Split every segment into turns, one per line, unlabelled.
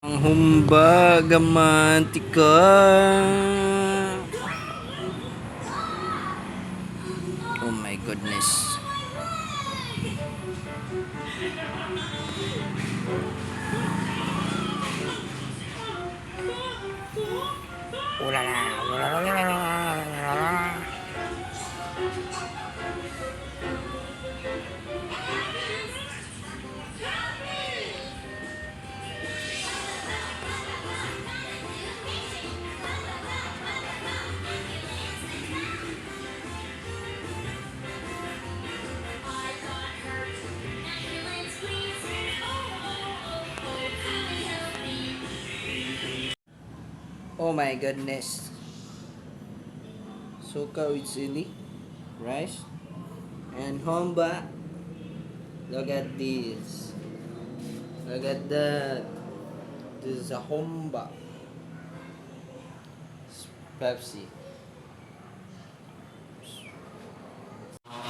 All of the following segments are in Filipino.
Ang humbag mantika. Oh my goodness. Ulala, ulala, ulala. Oh my goodness. Suka with chili, rice, and humba. Look at this. Look at that. This is a humba. Pepsi.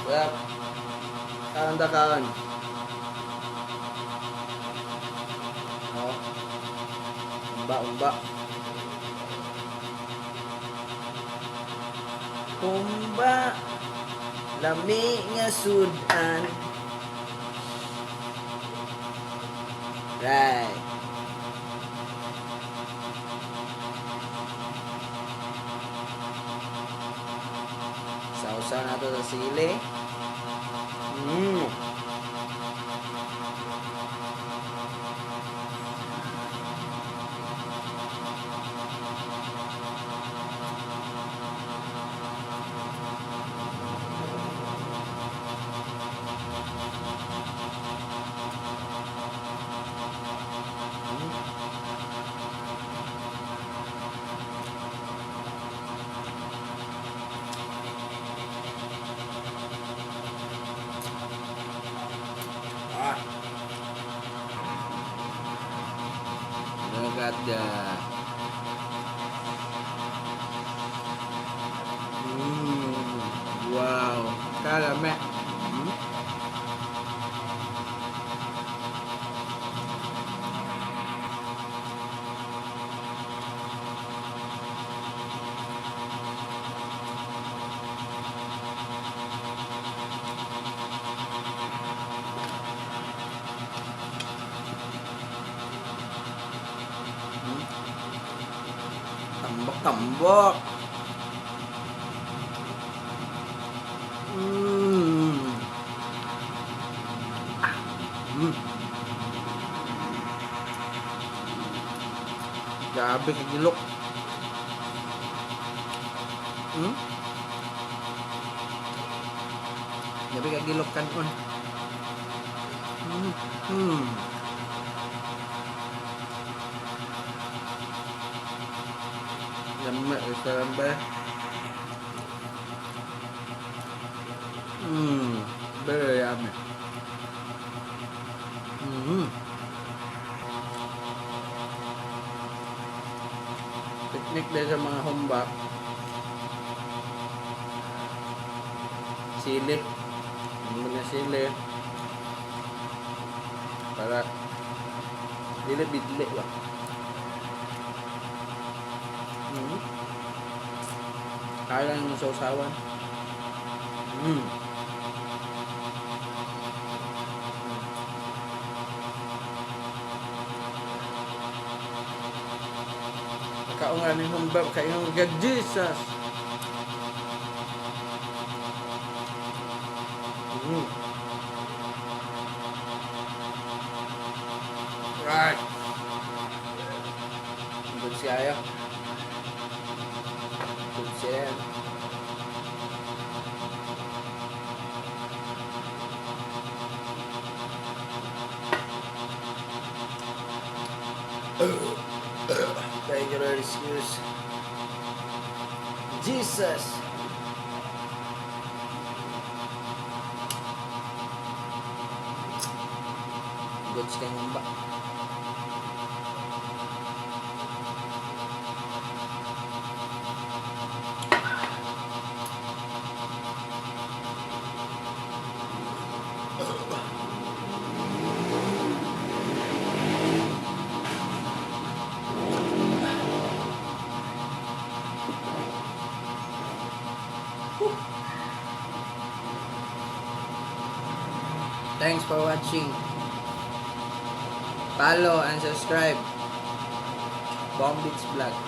Well, kaon kaon. Oh, umba. Humba. Lami nga sudan. Right. Sausaw na to sa sili. Look at that. Wow. Kalame. Tambok. Grabe kagilok. Grabe kagilok kan on. Lama sampai. Very yummy. Teknik dari sa mga humbak. Sili. Muna sili. Para dili bidli ba. Kaya ng sausawan. Kaungan ng humbak kay ng God Jesus. Right. Good siya. Good siya. Thank you, Lord, excuse. Jesus. Good siya ng ba? Thanks for watching. Follow and subscribe. Bombits Vlog.